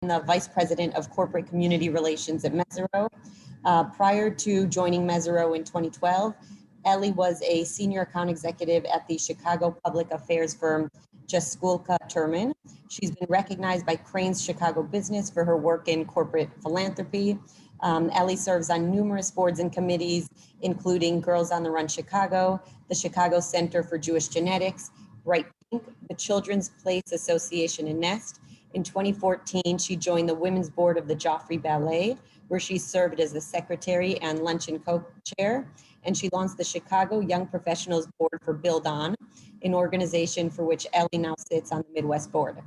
the Vice President of Corporate Community Relations at Mesirow. Prior to joining Mesirow in 2012, Ellie was a senior account executive at the Chicago public affairs firm Jaskulka Turman. She's been recognized by Crane's Chicago Business for her work in corporate philanthropy. Ellie serves on numerous boards and committees, including Girls on the Run Chicago, the Chicago Center for Jewish Genetics, Bright Pink, the Children's Place Association in Nest. In 2014, she joined the Women's Board of the Joffrey Ballet, where she served as the secretary and luncheon co-chair. And she launched the Chicago Young Professionals Board for Build On, an organization for which Ellie now sits on the Midwest Board.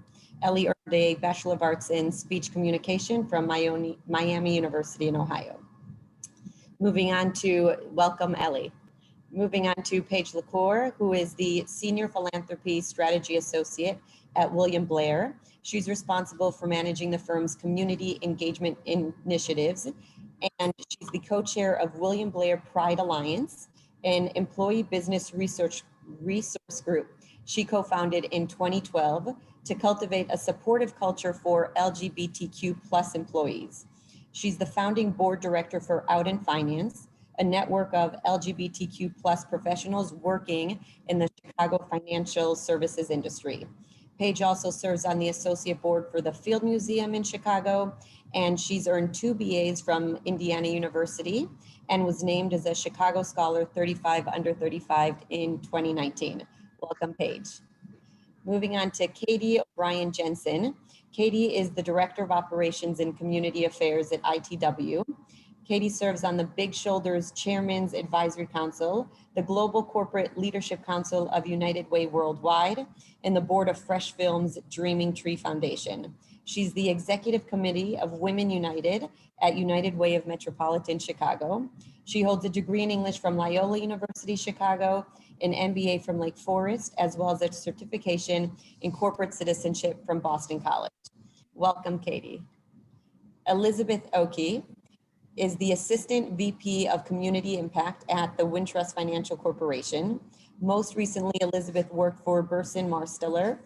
Ellie earned a Bachelor of Arts in Speech Communication from Miami University in Ohio. Moving on to welcome Ellie. Moving on to Paige LaCour, who is the Senior Philanthropy Strategy Associate at William Blair. She's responsible for managing the firm's community engagement initiatives, and she's the co-chair of William Blair Pride Alliance, an employee business resource group she co-founded in 2012 to cultivate a supportive culture for LGBTQ+ employees. She's the founding board director for Out in Finance, a network of LGBTQ+ professionals working in the Chicago financial services industry. Paige also serves on the associate board for the Field Museum in Chicago, and she's earned 2 BAs from Indiana University and was named as a Chicago Scholar 35 under 35 in 2019. Welcome, Paige. Moving on to Katie O'Brien Jensen. Katie is the Director of Operations and Community Affairs at ITW. Katie serves on the Big Shoulders Chairman's Advisory Council, the Global Corporate Leadership Council of United Way Worldwide, and the board of Fresh Film's Dreaming Tree Foundation. She's the executive committee of Women United at United Way of Metropolitan Chicago. She holds a degree in English from Loyola University Chicago, an MBA from Lake Forest, as well as a certification in corporate citizenship from Boston College. Welcome, Katie. Elizabeth Okey is the Assistant VP of Community Impact at the Wintrust Financial Corporation. Most recently, Elizabeth worked for Burson Marsteller,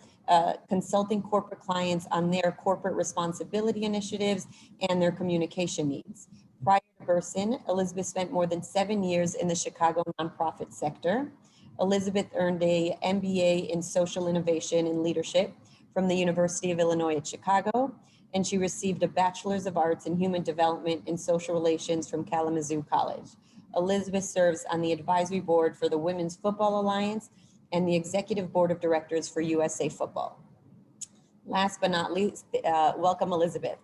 consulting corporate clients on their corporate responsibility initiatives and their communication needs. Prior to Burson, Elizabeth spent more than 7 years in the Chicago nonprofit sector. Elizabeth earned a MBA in Social Innovation and Leadership from the University of Illinois at Chicago, and she received a Bachelor's of Arts in Human Development and Social Relations from Kalamazoo College. Elizabeth serves on the advisory board for the Women's Football Alliance and the executive board of directors for USA Football. Last but not least, welcome, Elizabeth.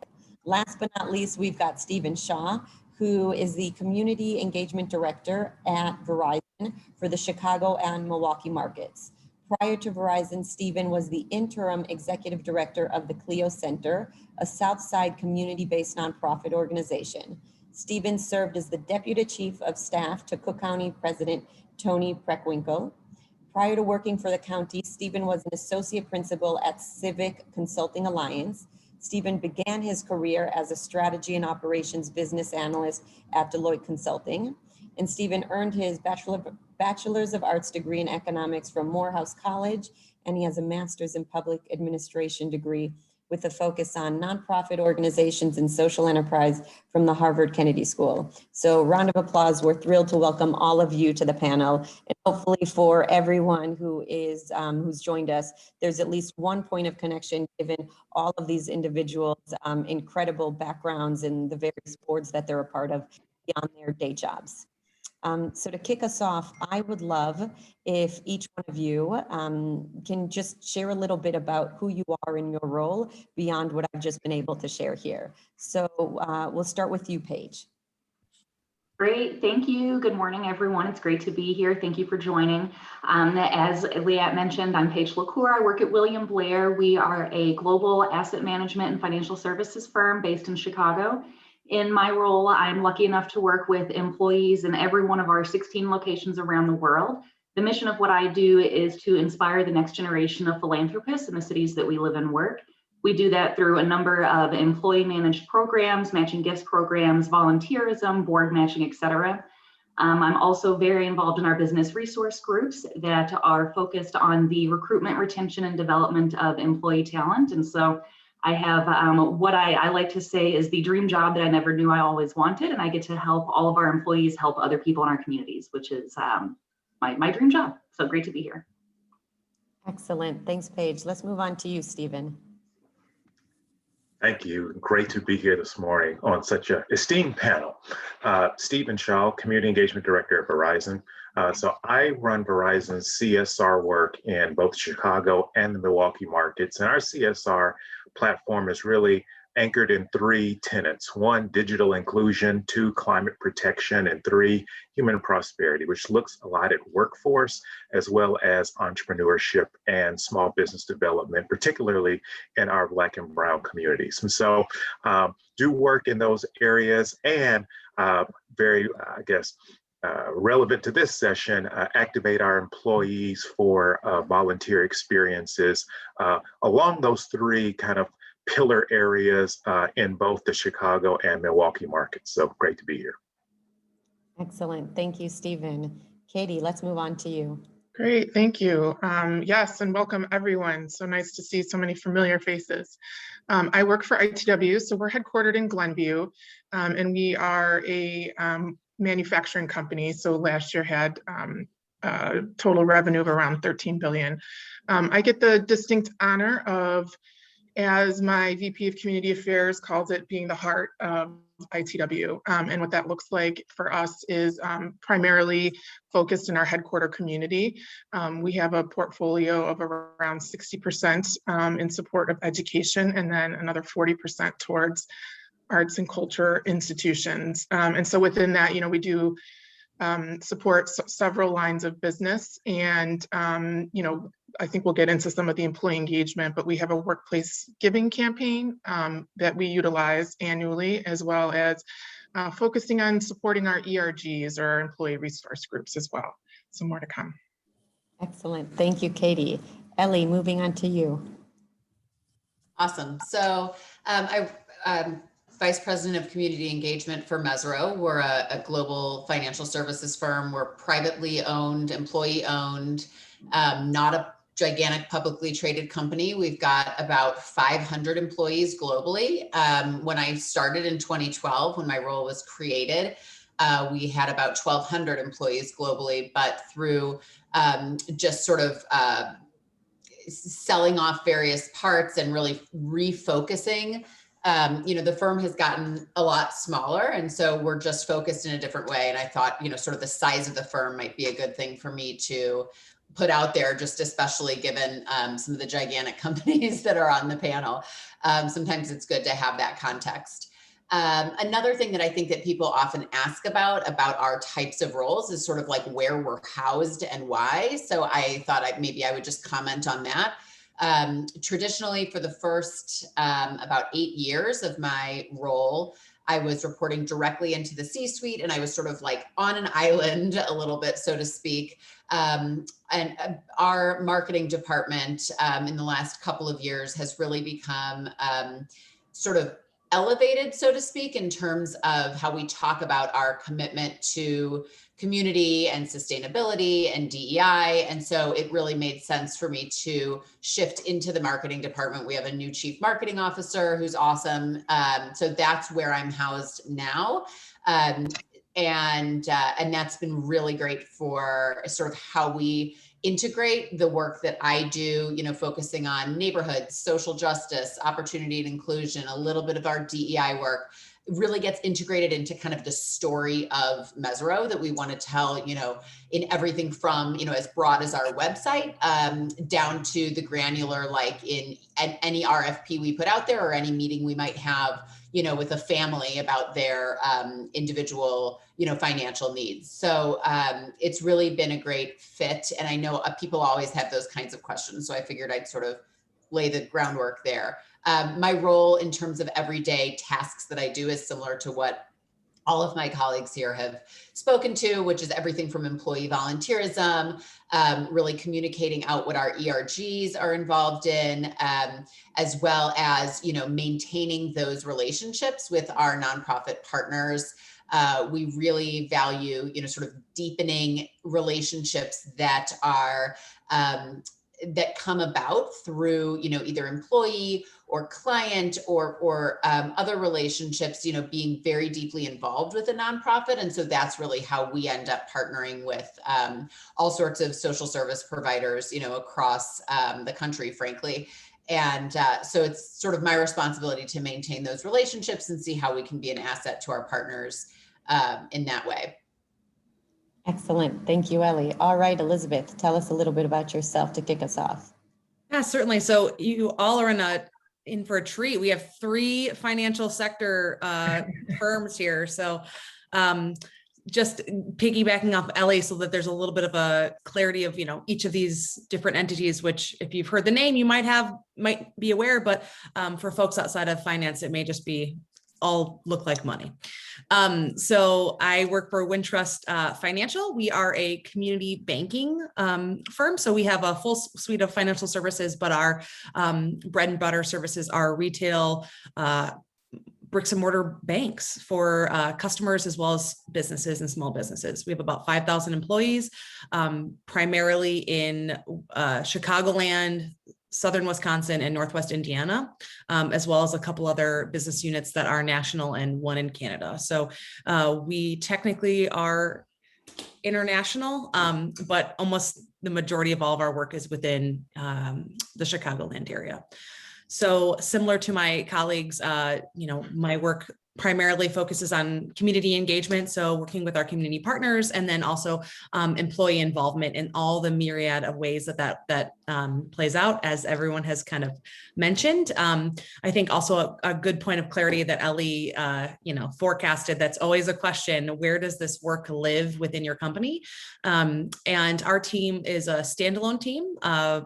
Last but not least, we've got Stephen Shaw, who is the Community Engagement Director at Verizon for the Chicago and Milwaukee markets. Prior to Verizon, Stephen was the interim executive director of the Clio Center, a Southside community-based nonprofit organization. Stephen served as the deputy chief of staff to Cook County President Tony Preckwinkle. Prior to working for the county, Stephen was an associate principal at Civic Consulting Alliance. Stephen began his career as a strategy and operations business analyst at Deloitte Consulting. And Stephen earned his Bachelor's of Arts degree in economics from Morehouse College, and he has a master's in public administration degree with a focus on nonprofit organizations and social enterprise from the Harvard Kennedy School. So round of applause. We're thrilled to welcome all of you to the panel. And hopefully for everyone who is who's joined us, there's at least one point of connection given all of these individuals' incredible backgrounds in the various boards that they're a part of beyond their day jobs. So to kick us off, I would love if each one of you can just share a little bit about who you are in your role beyond what I've just been able to share here. So we'll start with you, Paige. Great, thank you. Good morning, everyone. It's great to be here. Thank you for joining. As Leeatt mentioned, I'm Paige LaCour. I work at William Blair. We are a global asset management and financial services firm based in Chicago. In my role, I'm lucky enough to work with employees in every one of our 16 locations around the world. The mission of what I do is to inspire the next generation of philanthropists in the cities that we live and work. We do that through a number of employee managed programs, matching gifts programs, volunteerism, board matching, etc. I'm also very involved in our business resource groups that are focused on the recruitment, retention, and development of employee talent. And so I have what I like to say is the dream job that I never knew I always wanted, and I get to help all of our employees help other people in our communities, which is my dream job. So great to be here. Excellent. Thanks, Paige. Let's move on to you, Stephen. Thank you. Great to be here this morning on such an esteemed panel. Stephen Shaw, Community Engagement Director at Verizon. So I run Verizon's CSR work in both Chicago and the Milwaukee markets. And our CSR platform is really anchored in 3 tenets: 1, digital inclusion; 2, climate protection; and 3, human prosperity, which looks a lot at workforce as well as entrepreneurship and small business development, particularly in our Black and Brown communities. And so do work in those areas, and very, relevant to this session, activate our employees for volunteer experiences along those 3 kind of pillar areas in both the Chicago and Milwaukee markets. So great to be here. Excellent. Thank you, Stephen. Katie, let's move on to you. Great, thank you. Yes, and welcome everyone. So nice to see so many familiar faces. I work for ITW, so we're headquartered in Glenview, and we are a manufacturing company. So last year had total revenue of around 13 billion. I get the distinct honor of, as my VP of Community Affairs calls it, being the heart of ITW. And what that looks like for us is primarily focused in our headquarter community. We have a portfolio of around 60% in support of education, and then another 40% towards arts and culture institutions. And so within that, we do support several lines of business, and I think we'll get into some of the employee engagement, but we have a workplace giving campaign that we utilize annually, as well as focusing on supporting our ERGs, or our employee resource groups, as well. So more to come. Excellent. Thank you, Katie. Ellie, moving on to you. Awesome. So I'm Vice President of Community Engagement for Mesirow. We're a global financial services firm. We're privately owned, employee owned, not a gigantic publicly traded company. We've got about 500 employees globally. When I started in 2012, when my role was created, we had about 1,200 employees globally, but through just sort of selling off various parts and really refocusing, the firm has gotten a lot smaller. And so we're just focused in a different way. And I thought, sort of the size of the firm might be a good thing for me to put out there, just especially given some of the gigantic companies that are on the panel. Sometimes it's good to have that context. Another thing that I think that people often ask about our types of roles is sort of like where we're housed and why. So I thought maybe I would just comment on that. Traditionally, for the first about 8 years of my role, I was reporting directly into the C-suite, and I was sort of like on an island a little bit, so to speak. And our marketing department in the last couple of years has really become sort of elevated, so to speak, in terms of how we talk about our commitment to community and sustainability and DEI. And so it really made sense for me to shift into the marketing department. We have a new chief marketing officer who's awesome. So that's where I'm housed now. And that's been really great for sort of how we integrate the work that I do, focusing on neighborhoods, social justice, opportunity and inclusion, a little bit of our DEI work. It really gets integrated into kind of the story of Mesirow that we want to tell, in everything from, as broad as our website, down to the granular, like in any RFP we put out there or any meeting we might have, with a family about their individual, financial needs. So it's really been a great fit. And I know people always have those kinds of questions. So I figured I'd sort of lay the groundwork there. My role in terms of everyday tasks that I do is similar to what all of my colleagues here have spoken to, which is everything from employee volunteerism, really communicating out what our ERGs are involved in, as well as, maintaining those relationships with our nonprofit partners. We really value, sort of deepening relationships that are that come about through, either employee client or other relationships, being very deeply involved with a nonprofit. And so that's really how we end up partnering with all sorts of social service providers, across the country, frankly. And so it's sort of my responsibility to maintain those relationships and see how we can be an asset to our partners in that way. Excellent. Thank you, Ellie. All right, Elizabeth, tell us a little bit about yourself to kick us off. Yeah, certainly. So you all are in for a treat. We have 3 financial sector firms here. So just piggybacking off Ellie so that there's a little bit of a clarity of, each of these different entities, which if you've heard the name, you might be aware, but for folks outside of finance, it may just be all look like money. So I work for Wintrust Financial. We are a community banking firm. So we have a full suite of financial services, but our bread and butter services are retail, bricks and mortar banks for customers as well as businesses and small businesses. We have about 5,000 employees, primarily in Chicagoland, Southern Wisconsin, and Northwest Indiana, as well as a couple other business units that are national and one in Canada. So we technically are international, but almost the majority of all of our work is within the Chicagoland area. So similar to my colleagues, my work primarily focuses on community engagement. So working with our community partners, and then also employee involvement in all the myriad of ways that plays out, as everyone has kind of mentioned. I think also a good point of clarity that Ellie, forecasted. That's always a question: where does this work live within your company? And our team is a standalone team,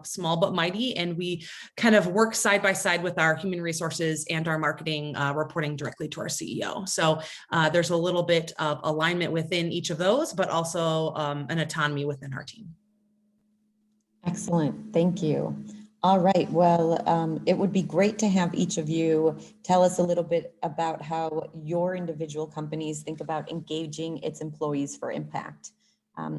small but mighty, and we kind of work side by side with our human resources and our marketing, reporting directly to our CEO. So there's a little bit of alignment within each of those, but also an autonomy within our team. Excellent. Thank you. All right. Well, it would be great to have each of you tell us a little bit about how your individual companies think about engaging its employees for impact.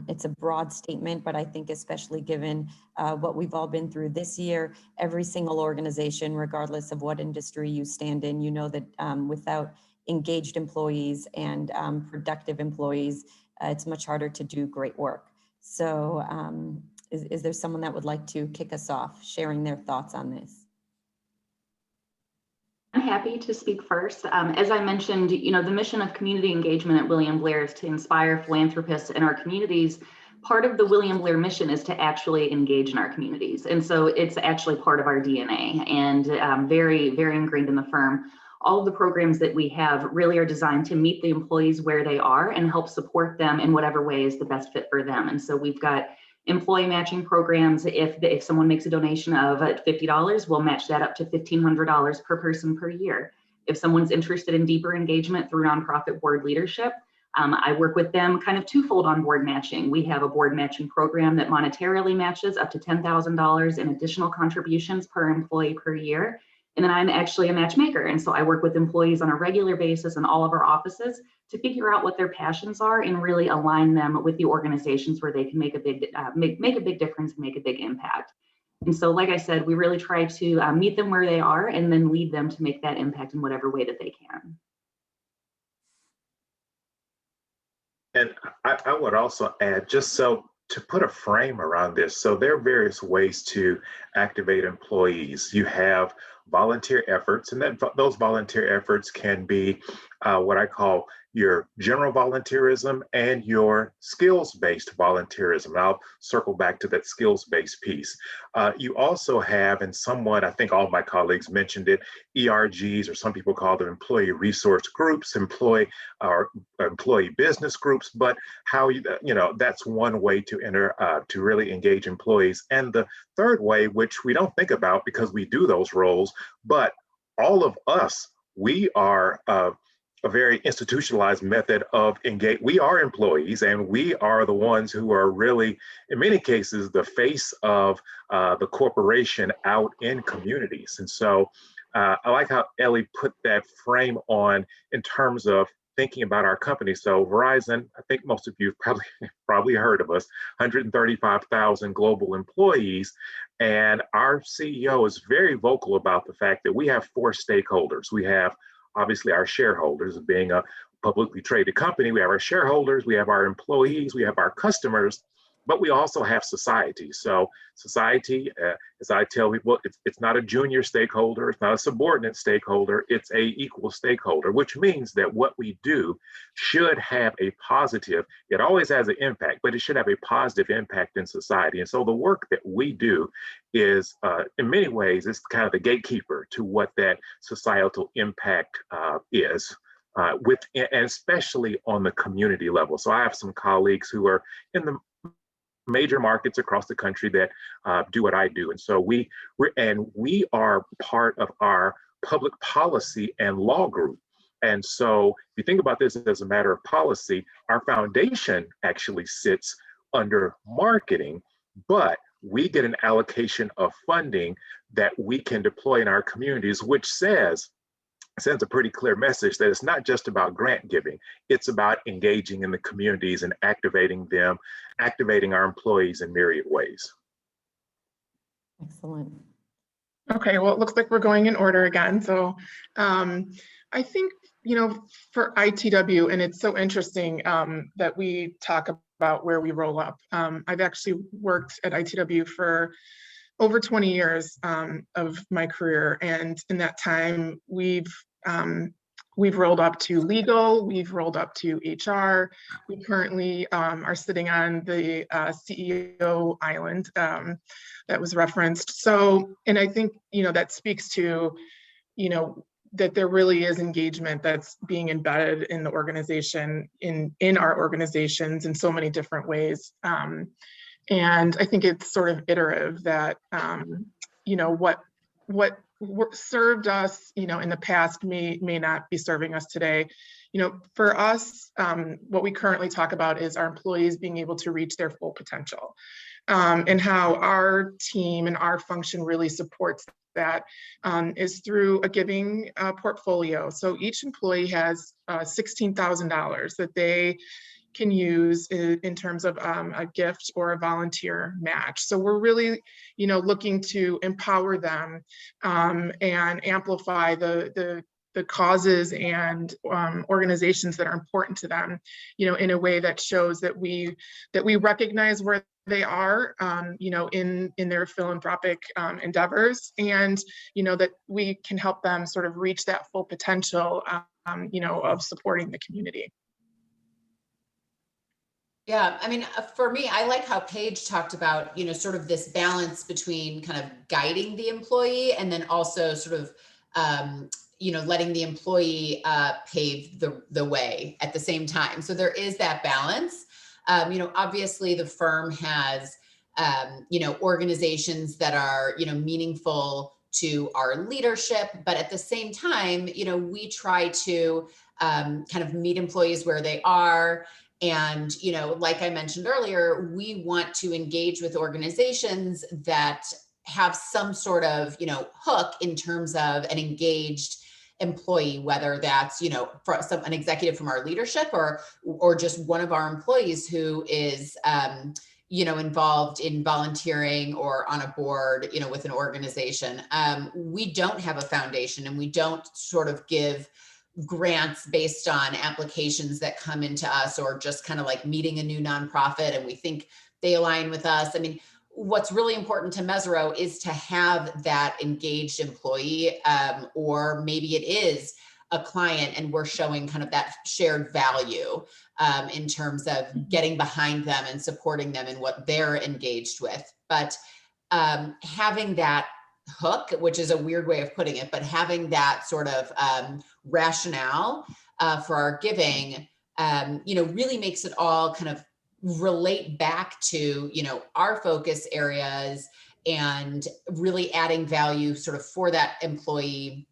It's a broad statement, but I think especially given what we've all been through this year, every single organization, regardless of what industry you stand in, you know that without engaged employees and productive employees, it's much harder to do great work. So is there someone that would like to kick us off, sharing their thoughts on this? I'm happy to speak first. As I mentioned, the mission of community engagement at William Blair is to inspire philanthropists in our communities. Part of the William Blair mission is to actually engage in our communities. And so it's actually part of our DNA and very, very ingrained in the firm. All of the programs that we have really are designed to meet the employees where they are and help support them in whatever way is the best fit for them. And so we've got employee matching programs. If someone makes a donation of $50, we'll match that up to $1,500 per person per year. If someone's interested in deeper engagement through nonprofit board leadership, I work with them kind of twofold on board matching. We have a board matching program that monetarily matches up to $10,000 in additional contributions per employee per year. And then I'm actually a matchmaker. And so I work with employees on a regular basis in all of our offices to figure out what their passions are and really align them with the organizations where they can make a big difference and make a big impact. And so, like I said, we really try to meet them where they are and then lead them to make that impact in whatever way that they can. And I would also add, just so to put a frame around this, so there are various ways to activate employees. You have volunteer efforts, and then those volunteer efforts can be what I call your general volunteerism and your skills-based volunteerism. And I'll circle back to that skills-based piece. You also have, and somewhat, I think all of my colleagues mentioned it, ERGs, or some people call them employee resource groups, employee business groups, but how that's one way to really engage employees. And the third way, which we don't think about because we do those roles, but all of us, we are a very institutionalized method of engage. We are employees, and we are the ones who are really, in many cases, the face of the corporation out in communities. And so I like how Ellie put that frame on in terms of thinking about our company. So Verizon, I think most of you probably heard of us, 135,000 global employees. And our CEO is very vocal about the fact that we have four stakeholders. We have obviously our shareholders, being a publicly traded company. We have our shareholders, we have our employees, we have our customers, but we also have society. So society, as I tell people, it's not a junior stakeholder, it's not a subordinate stakeholder, it's a equal stakeholder, which means that what we do should have a positive, it always has an impact, but it should have a positive impact in society. And so the work that we do is, in many ways, it's kind of the gatekeeper to what that societal impact is. And especially on the community level. So I have some colleagues who are in the major markets across the country that do what I do. And so we are part of our public policy and law group. And so if you think about this as a matter of policy, our foundation actually sits under marketing, but we get an allocation of funding that we can deploy in our communities, which sends a pretty clear message that it's not just about grant giving, it's about engaging in the communities and activating them, activating our employees in myriad ways. Excellent. Okay, well, it looks like we're going in order again. So I think, for ITW, and it's so interesting that we talk about where we roll up. I've actually worked at ITW for over 20 years of my career. And in that time, we've rolled up to legal, we've rolled up to HR. We currently are sitting on the CEO island that was referenced. So, and I think, that speaks to, that there really is engagement that's being embedded in the organization, in our organizations in so many different ways. And I think it's sort of iterative that, what served us, in the past may not be serving us today. For us, what we currently talk about is our employees being able to reach their full potential, and how our team and our function really supports that is through a giving portfolio. So each employee has $16,000 that they can use in terms of a gift or a volunteer match. So we're really, looking to empower them and amplify the causes and organizations that are important to them, in a way that shows that we recognize where they are, in their philanthropic endeavors, and that we can help them sort of reach that full potential, of supporting the community. Yeah, I mean, for me, I like how Paige talked about, sort of this balance between kind of guiding the employee and then also sort of, letting the employee pave the way at the same time. So there is that balance. Obviously the firm has, organizations that are, meaningful to our leadership, but at the same time, we try to kind of meet employees where they are. And, like I mentioned earlier, we want to engage with organizations that have some sort of, hook in terms of an engaged employee, whether that's, for an executive from our leadership or just one of our employees who is, involved in volunteering or on a board, with an organization. We don't have a foundation and we don't sort of give grants based on applications that come into us or just kind of like meeting a new nonprofit and we think they align with us. I mean, what's really important to Mesirow is to have that engaged employee, or maybe it is a client and we're showing kind of that shared value in terms of getting behind them and supporting them in what they're engaged with. But having that hook, which is a weird way of putting it, but having that sort of rationale for our giving, really makes it all kind of relate back to, our focus areas and really adding value sort of for that employee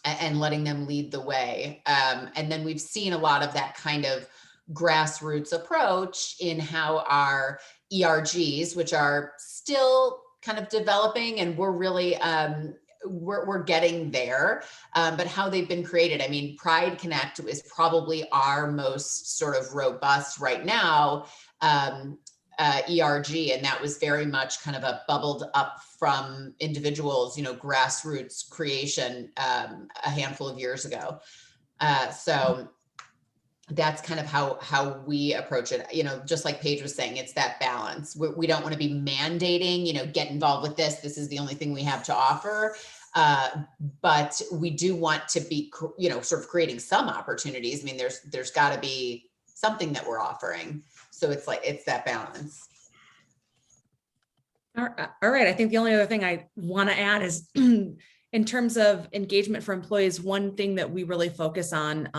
and letting them lead the way. And then we've seen a lot of that kind of grassroots approach in how our ERGs, which are still kind of developing, and we're really we're getting there, but how they've been created. I mean, Pride Connect is probably our most sort of robust right now, ERG, and that was very much kind of a bubbled up from individuals, grassroots creation a handful of years ago. So that's kind of how we approach it. Just like Paige was saying, it's that balance. We don't want to be mandating, get involved with this. This is the only thing we have to offer. But we do want to be, sort of creating some opportunities. I mean, there's got to be something that we're offering. So it's that balance. All right. I think the only other thing I want to add is in terms of engagement for employees, one thing that we really focus on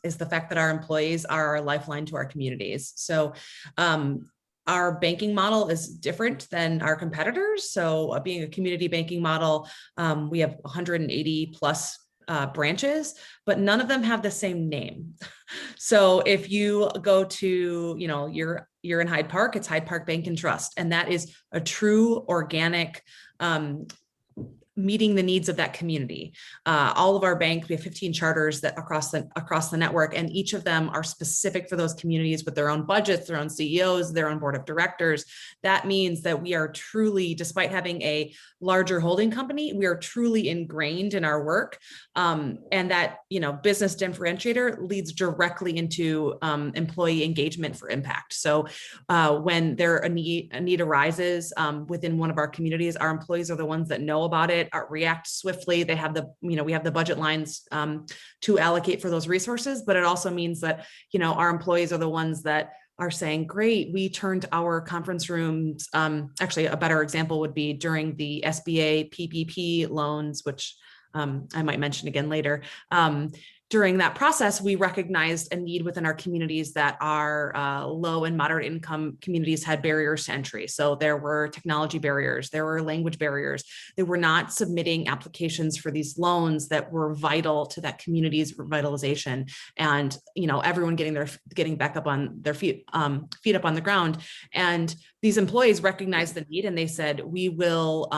is the fact that our employees are our lifeline to our communities. So our banking model is different than our competitors. So being a community banking model, we have 180 plus branches, but none of them have the same name. So if you go to, you're in Hyde Park, it's Hyde Park Bank and Trust, and that is a true organic meeting the needs of that community. All of our banks, we have 15 charters that across the network, and each of them are specific for those communities with their own budgets, their own CEOs, their own board of directors. That means that we are truly, despite having a larger holding company, we are truly ingrained in our work. And that, business differentiator leads directly into employee engagement for impact. So when a need arises within one of our communities, our employees are the ones that know about it, react swiftly. They have we have the budget lines to allocate for those resources, but it also means that, our employees are the ones that are saying, great, we turned our conference rooms. Actually, a better example would be during the SBA PPP loans, which I might mention again later. During that process, we recognized a need within our communities that our low and moderate income communities had barriers to entry. So there were technology barriers, there were language barriers. They were not submitting applications for these loans that were vital to that community's revitalization, and everyone getting back up on their feet up on the ground. And these employees recognized the need, and they said, we will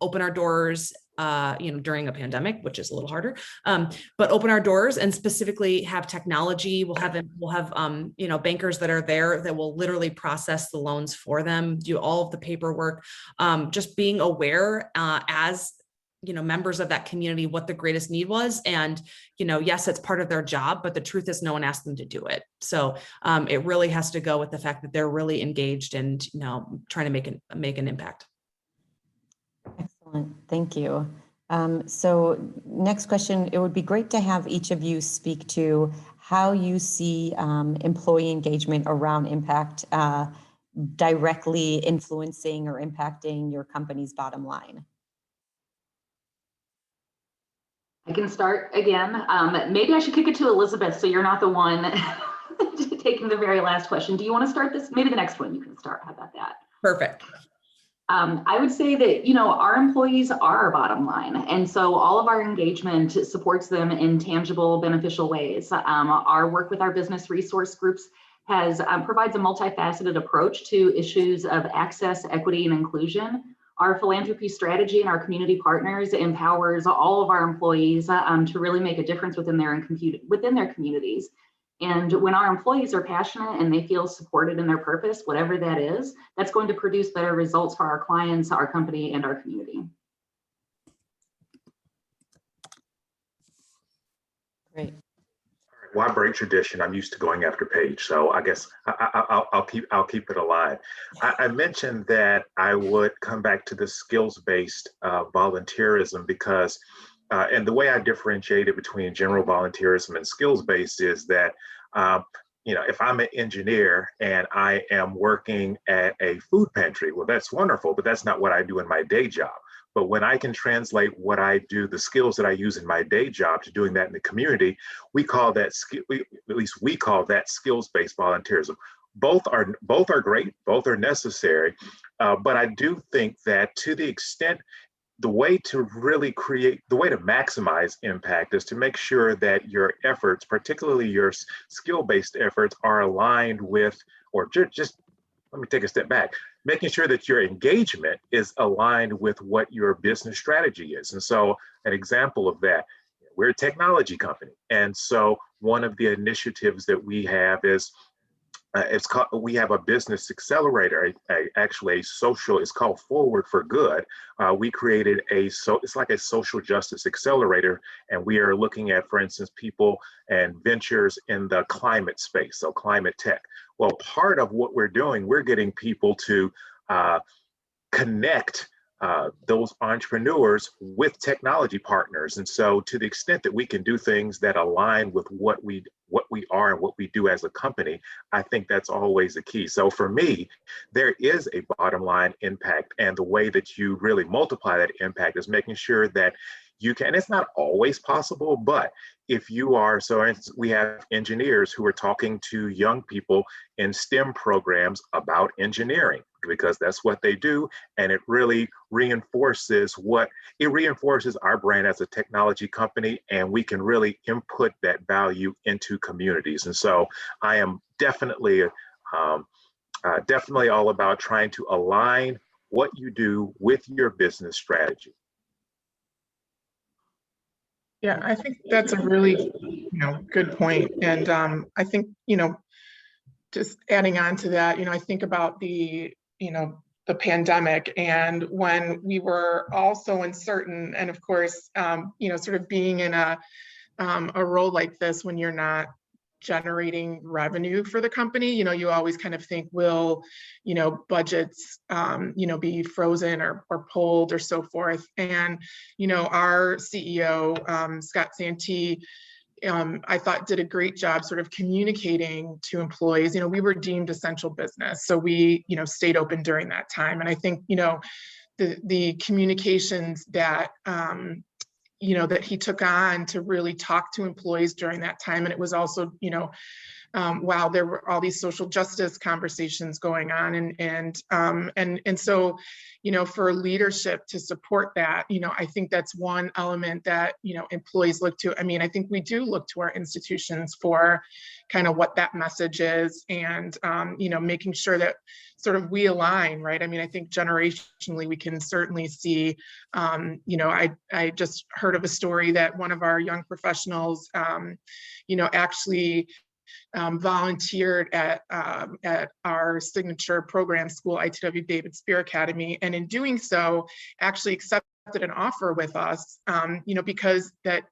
open our doors during a pandemic, which is a little harder, but open our doors and specifically have technology. We'll have bankers that are there that will literally process the loans for them, do all of the paperwork, just being aware as members of that community, what the greatest need was. And, yes, it's part of their job, but the truth is no one asked them to do it. So it really has to go with the fact that they're really engaged and, trying to make an impact. Excellent, thank you. So next question, it would be great to have each of you speak to how you see employee engagement around impact directly influencing or impacting your company's bottom line. I can start again. Maybe I should kick it to Elizabeth, so you're not the one taking the very last question. Do you want to start this? Maybe the next one you can start. How about that? Perfect. I would say that, our employees are our bottom line. And so all of our engagement supports them in tangible, beneficial ways. Our work with our business resource groups provides a multifaceted approach to issues of access, equity, and inclusion. Our philanthropy strategy and our community partners empowers all of our employees to really make a difference within their communities. And when our employees are passionate and they feel supported in their purpose, whatever that is, that's going to produce better results for our clients, our company, and our community. Great. Why break tradition? I'm used to going after Paige, so I guess I'll keep it alive. I mentioned that I would come back to the skills-based volunteerism because, and the way I differentiated between general volunteerism and skills-based is that, if I'm an engineer and I am working at a food pantry, well, that's wonderful, but that's not what I do in my day job. But when I can translate what I do, the skills that I use in my day job to doing that in the community, we call that skills-based volunteerism. Both are great, both are necessary, but I do think that to the extent the way to maximize impact is to make sure that your efforts, particularly your skill-based efforts, are aligned with, or just let me take a step back, making sure that your engagement is aligned with what your business strategy is. And so an example of that, we're a technology company. And so one of the initiatives that we have is we have a business accelerator, actually a social, it's called Forward for Good. We created it's like a social justice accelerator, and we are looking at, for instance, people and ventures in the climate space, so climate tech. Well, part of what we're doing, we're getting people to connect those entrepreneurs with technology partners. And so to the extent that we can do things that align with what we are and what we do as a company, I think that's always the key. So for me, there is a bottom line impact, and the way that you really multiply that impact is making sure that you can, it's not always possible, but if you are, so we have engineers who are talking to young people in STEM programs about engineering, because that's what they do. And it really reinforces our brand as a technology company, and we can really input that value into communities. And so I am definitely all about trying to align what you do with your business strategy. Yeah, I think that's a really, good point. And I think, just adding on to that, I think about the pandemic, and when we were all so uncertain, and of course, sort of being in a role like this when you're not generating revenue for the company, you always kind of think, will, budgets, be frozen or pulled or so forth. And, our CEO, Scott Santee, I thought did a great job sort of communicating to employees. We were deemed essential business, so we, stayed open during that time. And I think, the communications that, that he took on to really talk to employees during that time. And it was also, while there were all these social justice conversations going on, and so, for leadership to support that, I think that's one element that, employees look to. I mean, I think we do look to our institutions for kind of what that message is, and, making sure that sort of we align, right? I mean, I think generationally we can certainly see, I just heard of a story that one of our young professionals, actually volunteered at our signature program school, ITW David Spear Academy, and in doing so, actually accepted an offer with us, because that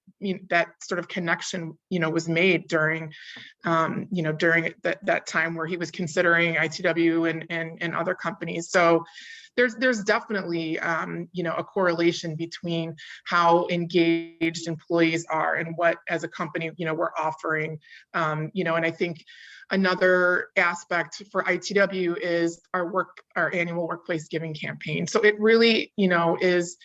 sort of connection, was made during, during that time where he was considering ITW and other companies. So there's definitely, a correlation between how engaged employees are and what, as a company, we're offering, and I think another aspect for ITW is our annual workplace giving campaign. So it really, is,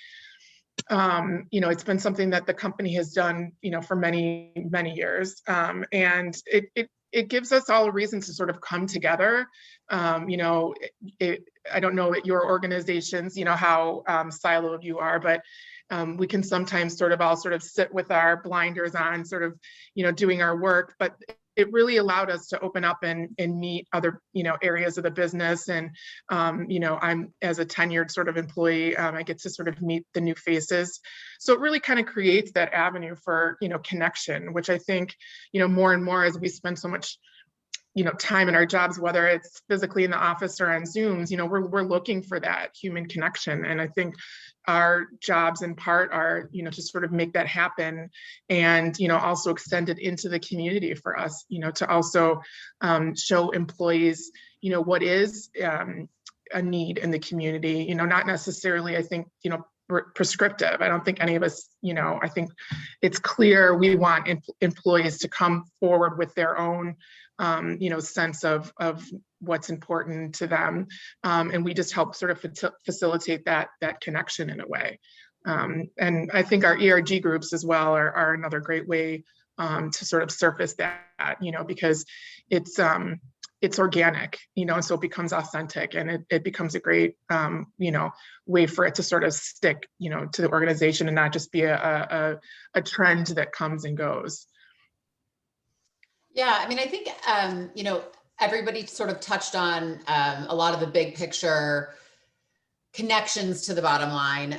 it's been something that the company has done, for many, many years. And it gives us all a reason to sort of come together. I don't know at your organizations, how siloed you are, but we can sometimes all sit with our blinders on, sort of, doing our work. But it really allowed us to open up and meet other, areas of the business. And, I'm, as a tenured sort of employee, I get to sort of meet the new faces. So it really kind of creates that avenue for, connection, which I think, more and more as we spend so much, time in our jobs, whether it's physically in the office or on Zooms, we're looking for that human connection. And I think our jobs in part are, to sort of make that happen, and, also extend it into the community for us, to also show employees, what is a need in the community, not necessarily, I think, prescriptive. I don't think any of us, I think it's clear we want employees to come forward with their own, sense of what's important to them. And we just help sort of facilitate that connection in a way. And I think our ERG groups as well are another great way to sort of surface that, because it's organic, and so it becomes authentic, and it becomes a great, way for it to sort of stick, to the organization and not just be a trend that comes and goes. Yeah, I mean, I think, everybody sort of touched on a lot of the big picture connections to the bottom line,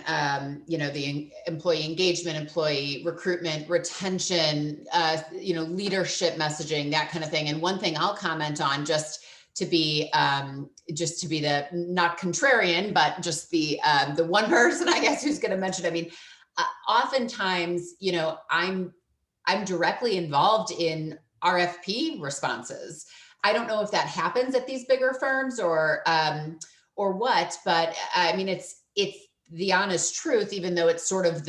the employee engagement, employee recruitment, retention, leadership messaging, that kind of thing. And one thing I'll comment on, just to be the not contrarian, but just the one person, I guess, who's going to mention. I mean, oftentimes, I'm directly involved in RFP responses. I don't know if that happens at these bigger firms or what, but I mean, it's the honest truth, even though it's sort of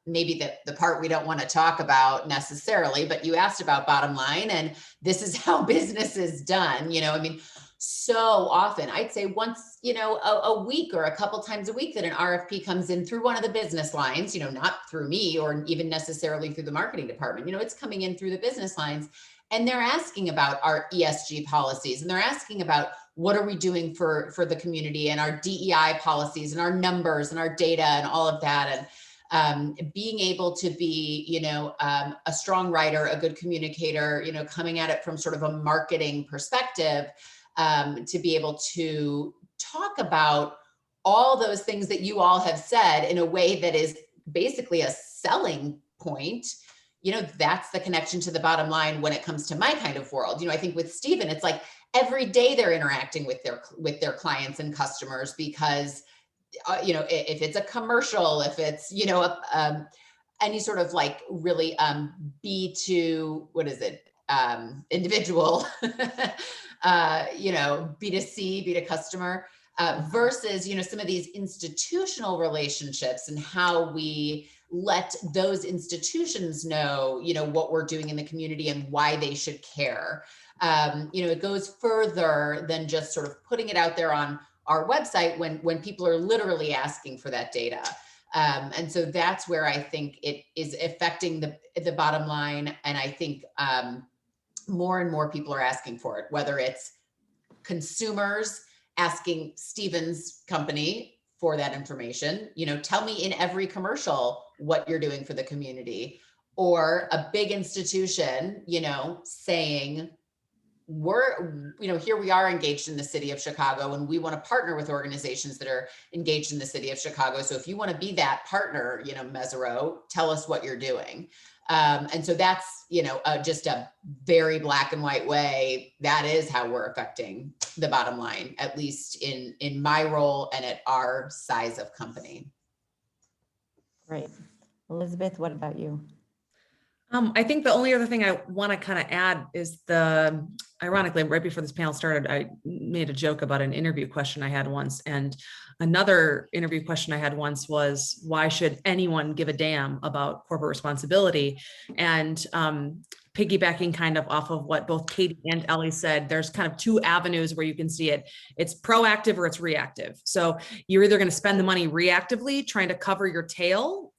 maybe the part we don't want to talk about necessarily, but you asked about bottom line, and this is how business is done. I mean, so often, I'd say once, a week or a couple times a week, that an RFP comes in through one of the business lines, not through me or even necessarily through the marketing department. It's coming in through the business lines, and they're asking about our ESG policies, and they're asking about what are we doing for the community, and our DEI policies and our numbers and our data and all of that. And being able to be, a strong writer, a good communicator, coming at it from sort of a marketing perspective, to be able to talk about all those things that you all have said in a way that is basically a selling point. That's the connection to the bottom line when it comes to my kind of world. I think with Stephen, it's like every day they're interacting with their clients and customers, because if it's a commercial, if it's any sort of like really B2, what is it, individual, B2C, B2 customer, versus some of these institutional relationships, and how we let those institutions know what we're doing in the community and why they should care. It goes further than just sort of putting it out there on our website when people are literally asking for that data. And so that's where I think it is affecting the bottom line. And I think more and more people are asking for it, whether it's consumers asking Stephen's company for that information, tell me in every commercial what you're doing for the community, or a big institution, saying, here we are engaged in the city of Chicago, and we want to partner with organizations that are engaged in the city of Chicago. So if you want to be that partner, Mesirow, tell us what you're doing. And so that's, just a very black and white way. That is how we're affecting the bottom line, at least in my role and at our size of company. Great. Elizabeth, what about you? I think the only other thing I want to kind of add is ironically, right before this panel started, I made a joke about an interview question I had once. And another interview question I had once was, why should anyone give a damn about corporate responsibility? And piggybacking kind of off of what both Katie and Ellie said, there's kind of two avenues where you can see it. It's proactive or it's reactive. So you're either going to spend the money reactively trying to cover your tail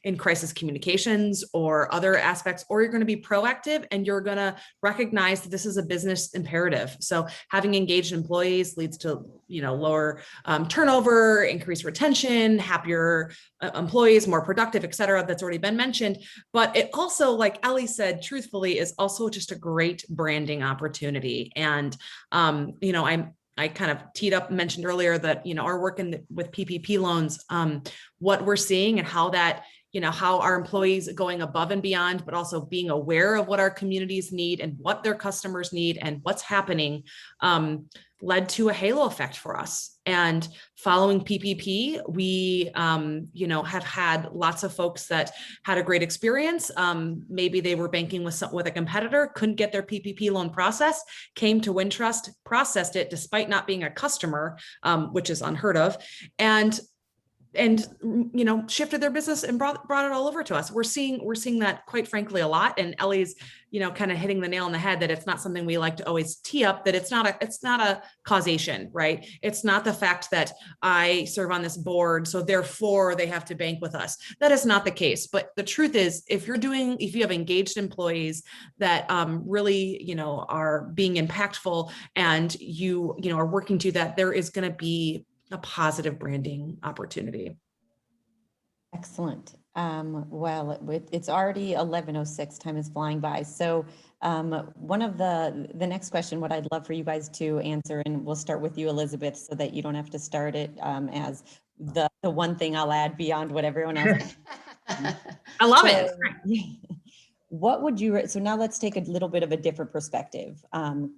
in crisis communications or other aspects, or you're going to be proactive and you're going to recognize that this is a business imperative. So having engaged employees leads to, lower turnover, increased retention, happier employees, more productive, et cetera. That's already been mentioned. But it also, like Ellie said, truthfully, is also just a great branding opportunity. And, I kind of teed up, mentioned earlier that, our work with PPP loans, what we're seeing and how that, how our employees going above and beyond, but also being aware of what our communities need and what their customers need and what's happening, led to a halo effect for us. And following PPP, we, have had lots of folks that had a great experience. Maybe they were banking with a competitor, couldn't get their PPP loan processed, came to Wintrust, processed it despite not being a customer, which is unheard of, and shifted their business and brought it all over to us. We're seeing that, quite frankly, a lot. And Ellie's, kind of hitting the nail on the head that it's not something we like to always tee up, that it's not a causation, right? It's not the fact that I serve on this board, so therefore they have to bank with us. That is not the case. But the truth is, if you have engaged employees that really, are being impactful, and you are working to that, there is going to be a positive branding opportunity. Excellent. Well, it's already 11:06, time is flying by. So one of the next question, what I'd love for you guys to answer, and we'll start with you, Elizabeth, so that you don't have to start it as the one thing I'll add beyond what everyone else. I love it. What would you, so now let's take a little bit of a different perspective,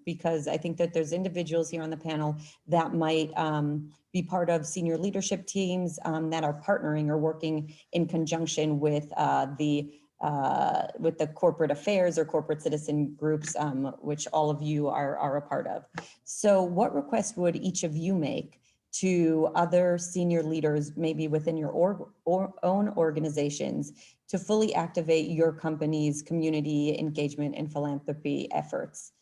because I think that there's individuals here on the panel that might be part of senior leadership teams that are partnering or working in conjunction with the corporate affairs or corporate citizen groups, which all of you are a part of. So what request would each of you make to other senior leaders, maybe within your own organizations, to fully activate your company's community engagement and philanthropy efforts?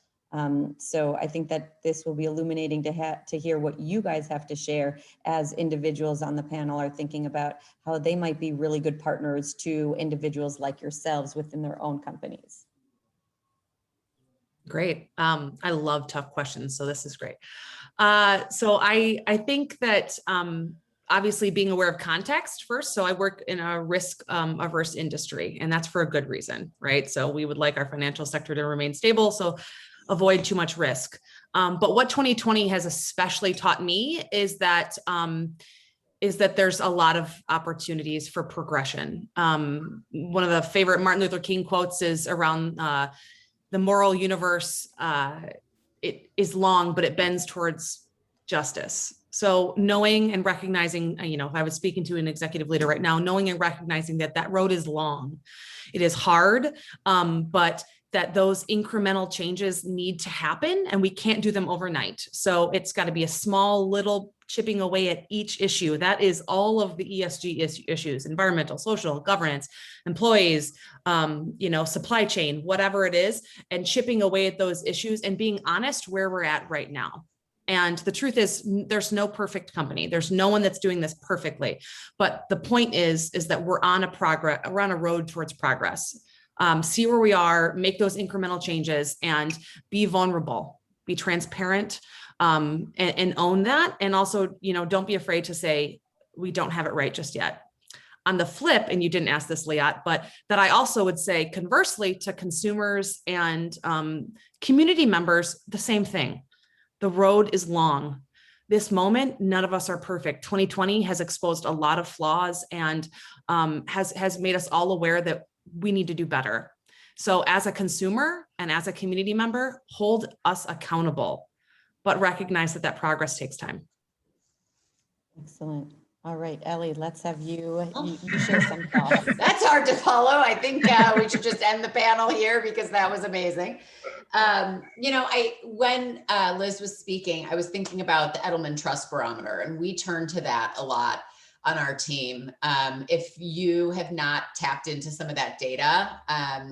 So I think that this will be illuminating to hear what you guys have to share as individuals on the panel are thinking about how they might be really good partners to individuals like yourselves within their own companies. Great. I love tough questions, so this is great. So I think that obviously being aware of context first. So I work in a risk averse industry, and that's for a good reason, right? So we would like our financial sector to remain stable, so avoid too much risk. But what 2020 has especially taught me is that there's a lot of opportunities for progression. One of the favorite Martin Luther King quotes is around the moral universe. It is long, but it bends towards justice. So knowing and recognizing, if I was speaking to an executive leader right now, knowing and recognizing that road is long, it is hard, but that those incremental changes need to happen and we can't do them overnight. So it's got to be a small little chipping away at each issue. That is all of the ESG issues, environmental, social, governance, employees, supply chain, whatever it is, and chipping away at those issues and being honest where we're at right now. And the truth is there's no perfect company. There's no one that's doing this perfectly. But the point is that we're on a road towards progress. See where we are, make those incremental changes, and be vulnerable, be transparent, and own that. And also, don't be afraid to say, we don't have it right just yet. On the flip, and you didn't ask this, Leeatt, but that I also would say conversely to consumers and community members, the same thing. The road is long. This moment, none of us are perfect. 2020 has exposed a lot of flaws and has made us all aware that we need to do better. So as a consumer and as a community member, hold us accountable, but recognize that progress takes time. Excellent. All right, Ellie, let's have you share some thoughts. That's hard to follow. I think we should just end the panel here because that was amazing. When Liz was speaking, I was thinking about the Edelman Trust Barometer, and we turn to that a lot on our team. If you have not tapped into some of that data,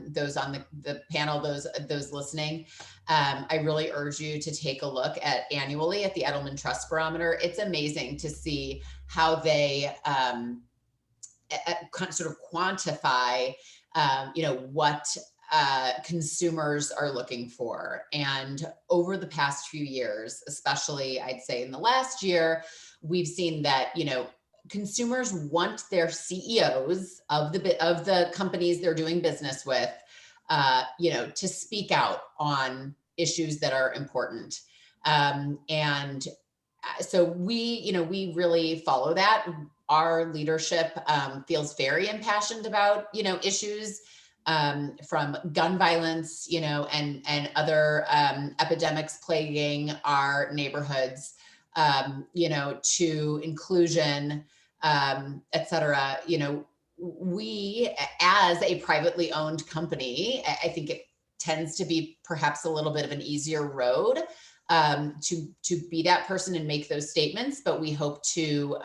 those on the panel, those listening, I really urge you to take a look annually at the Edelman Trust Barometer. It's amazing to see how they sort of quantify, what consumers are looking for. And over the past few years, especially I'd say in the last year, we've seen that, consumers want their CEOs of the companies they're doing business with, to speak out on issues that are important. And so we really follow that. Our leadership feels very impassioned about, issues from gun violence, and other epidemics plaguing our neighborhoods, to inclusion, et cetera. We, as a privately owned company, I think it tends to be perhaps a little bit of an easier road to be that person and make those statements, but we hope to,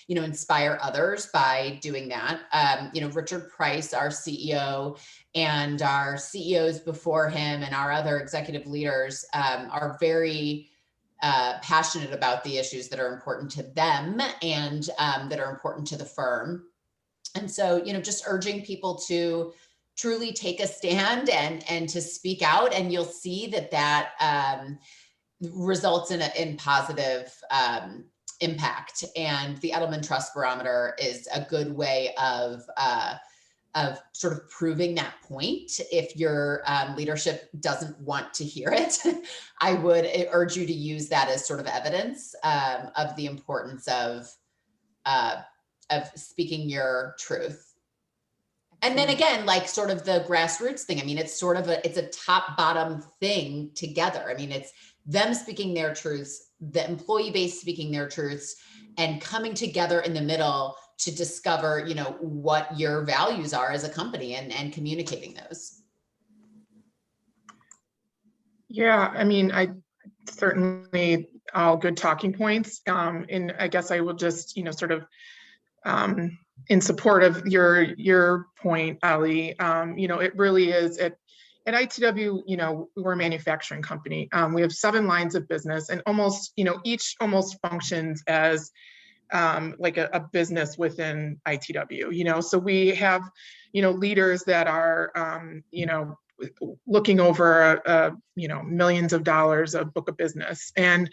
inspire others by doing that. Richard Price, our CEO, and our CEOs before him and our other executive leaders are very passionate about the issues that are important to them and that are important to the firm. And so, just urging people to truly take a stand and to speak out, and you'll see that results in positive impact. And the Edelman Trust Barometer is a good way of sort of proving that point. If your leadership doesn't want to hear it, I would urge you to use that as sort of evidence of the importance of speaking your truth. And then again, like sort of the grassroots thing. I mean, it's sort of it's a top bottom thing together. I mean, it's them speaking their truths, the employee base speaking their truths, and coming together in the middle to discover, you know, what your values are as a company and communicating those. Yeah, I mean, I certainly all good talking points. And I guess I will just, you know, sort of in support of your point, Ellie, you know, it really is at ITW, you know, we're a manufacturing company. We have 7 lines of business, and almost, you know, each almost functions as like a business within ITW, you know. So we have, you know, leaders that are, you know, looking over, you know, millions of dollars of book of business. And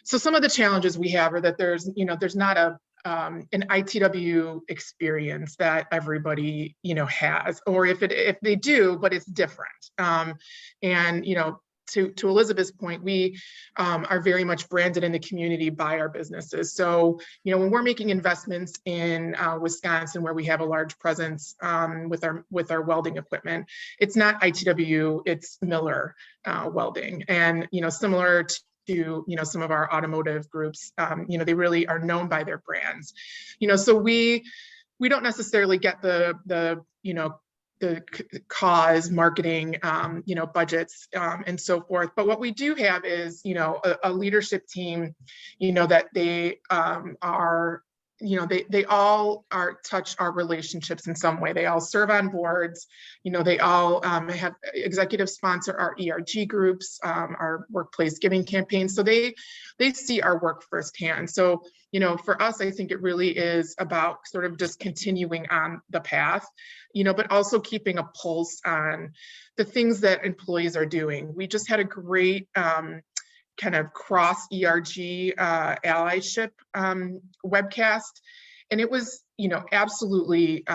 so some of the challenges we have are that there's, you know, there's not an ITW experience that everybody, you know, has, or if they do, but it's different. And, you know, to Elizabeth's point, we are very much branded in the community by our businesses. So, you know, when we're making investments in Wisconsin, where we have a large presence with our welding equipment, it's not ITW, it's Miller Welding. And, you know, similar to, you know, some of our automotive groups, you know, they really are known by their brands. You know, so we don't necessarily get the you know, the cause marketing, you know, budgets and so forth. But what we do have is, you know, a leadership team, you know, that they are, you know, they all touch our relationships in some way. They all serve on boards, you know, they all have executive sponsor our ERG groups, our workplace giving campaigns. So they see our work firsthand. So, you know, for us, I think it really is about sort of just continuing on the path, you know, but also keeping a pulse on the things that employees are doing. We just had a great kind of cross ERG allyship webcast. And it was, you know, absolutely,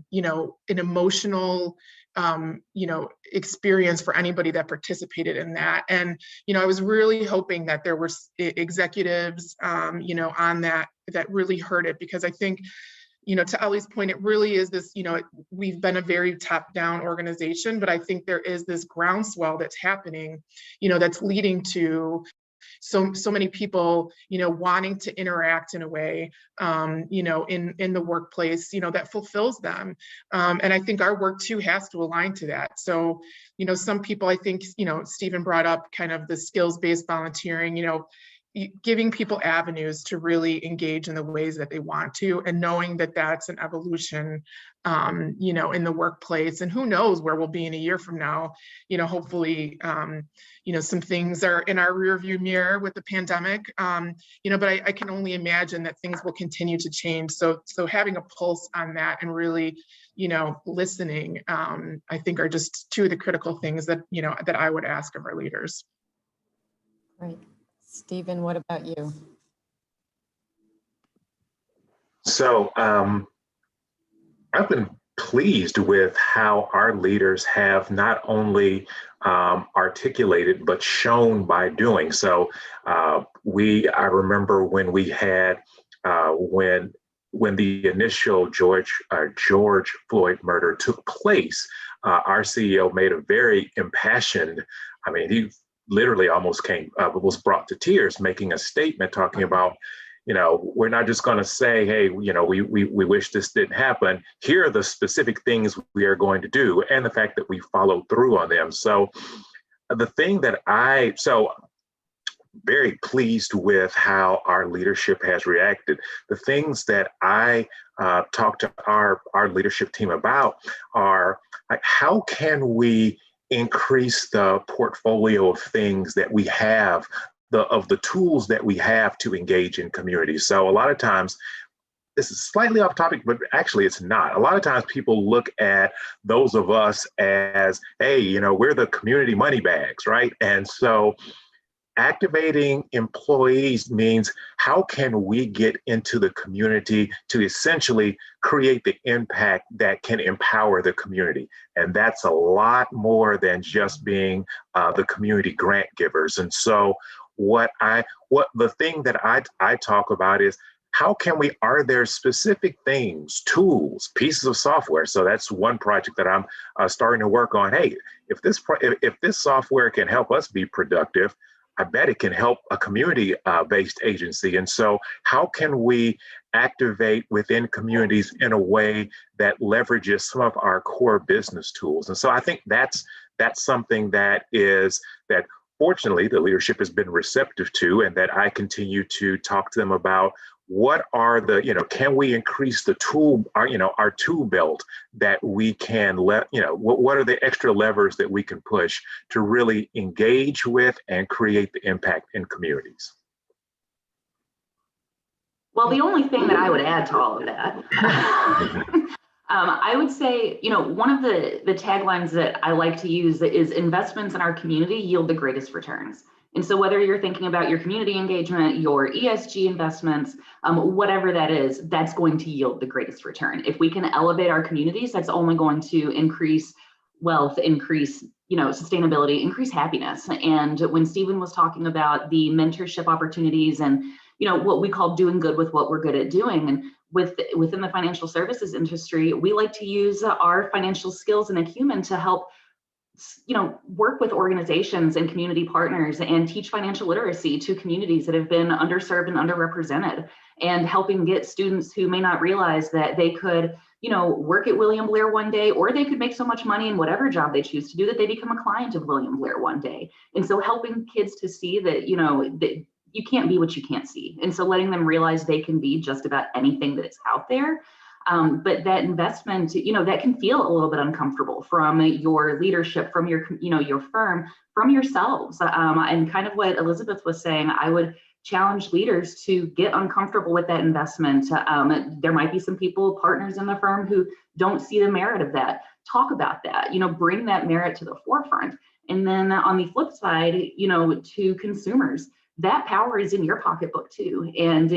you know, an emotional, you know, experience for anybody that participated in that. And, you know, I was really hoping that there were executives, you know, on that really heard it, because I think, you know, to Ellie's point, it really is this, you know, we've been a very top-down organization, but I think there is this groundswell that's happening, you know, that's leading to so many people, you know, wanting to interact in a way, you know, in the workplace, you know, that fulfills them. And I think our work too has to align to that. So, you know, some people, I think, you know, Stephen brought up kind of the skills-based volunteering, you know, giving people avenues to really engage in the ways that they want to, and knowing that that's an evolution, you know, in the workplace. And who knows where we'll be in a year from now. You know, hopefully, you know, some things are in our rearview mirror with the pandemic, you know, but I can only imagine that things will continue to change. So having a pulse on that and really, you know, listening, I think are just 2 of the critical things that, you know, that I would ask of our leaders. Right. Stephen, what about you? So I've been pleased with how our leaders have not only articulated, but shown by doing. So I remember when we had, when the initial George Floyd murder took place, our CEO made a very impassioned, I mean, he literally almost was brought to tears, making a statement talking about, you know, we're not just going to say, hey, you know, we wish this didn't happen. Here are the specific things we are going to do, and the fact that we follow through on them. So the thing that very pleased with how our leadership has reacted. The things that I talked to our leadership team about are like, how can we increase the portfolio of things that we have, of the tools that we have to engage in communities. So a lot of times, this is slightly off topic, but actually it's not. A lot of times people look at those of us as, hey, you know, we're the community money bags, right? And so activating employees means how can we get into the community to essentially create the impact that can empower the community. And that's a lot more than just being the community grant givers. And so the thing that I talk about is, how can we, are there specific things, tools, pieces of software? So that's one project that I'm starting to work on. Hey, if this software can help us be productive, I bet it can help a community-based agency. And so how can we activate within communities in a way that leverages some of our core business tools? And so I think that's something that fortunately the leadership has been receptive to, and that I continue to talk to them about. What are can we increase the tool, our tool belt that we can what are the extra levers that we can push to really engage with and create the impact in communities? Well, the only thing that I would add to all of that, I would say, one of the taglines that I like to use is investments in our community yield the greatest returns. And so whether you're thinking about your community engagement, your ESG investments, whatever that is, that's going to yield the greatest return. If we can elevate our communities, that's only going to increase wealth, increase, sustainability, increase happiness. And when Stephen was talking about the mentorship opportunities and, what we call doing good with what we're good at doing, and within the financial services industry, we like to use our financial skills and acumen to help work with organizations and community partners and teach financial literacy to communities that have been underserved and underrepresented, and helping get students who may not realize that they could, work at William Blair one day, or they could make so much money in whatever job they choose to do that they become a client of William Blair one day. And so helping kids to see that, that you can't be what you can't see. And so letting them realize they can be just about anything that is out there. But that investment, that can feel a little bit uncomfortable from your leadership, from your, your firm, from yourselves. And kind of what Elizabeth was saying, I would challenge leaders to get uncomfortable with that investment. There might be some people, partners in the firm, who don't see the merit of that. Talk about that, bring that merit to the forefront. And then on the flip side, to consumers, that power is in your pocketbook too. And,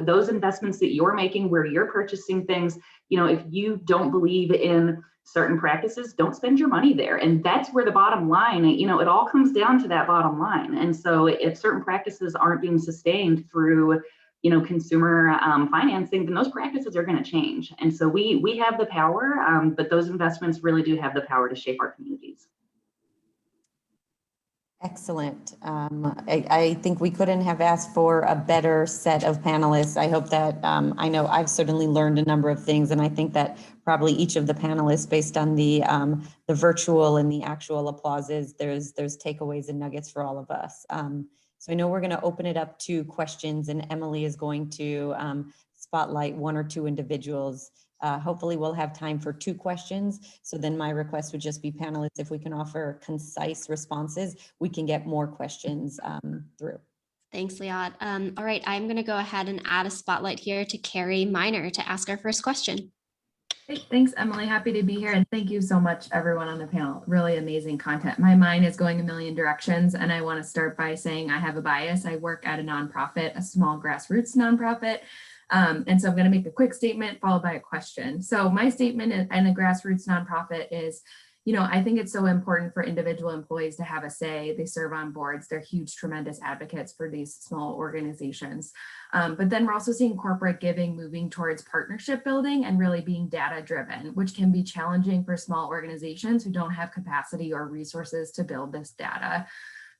those investments that you're making where you're purchasing things, if you don't believe in certain practices, don't spend your money there. And that's where the bottom line, it all comes down to that bottom line. And so if certain practices aren't being sustained through, consumer financing, then those practices are going to change. And so we have the power, but those investments really do have the power to shape our communities. Excellent. I think we couldn't have asked for a better set of panelists. I hope that, I know I've certainly learned a number of things, and I think that probably each of the panelists, based on the virtual and the actual applauses, there's takeaways and nuggets for all of us. So I know we're going to open it up to questions, and Emily is going to spotlight one or two individuals. Hopefully we'll have time for 2 questions. So then my request would just be, panelists, if we can offer concise responses, we can get more questions through. Thanks, Leeatt. All right, I'm going to go ahead and add a spotlight here to Carrie Miner to ask our first question. Great. Thanks, Emily. Happy to be here. And thank you so much, everyone on the panel. Really amazing content. My mind is going a million directions. And I want to start by saying I have a bias. I work at a nonprofit, a small grassroots nonprofit. And so I'm going to make a quick statement followed by a question. So my statement in a grassroots nonprofit is, I think it's so important for individual employees to have a say. They serve on boards. They're huge, tremendous advocates for these small organizations. But then we're also seeing corporate giving moving towards partnership building and really being data driven, which can be challenging for small organizations who don't have capacity or resources to build this data.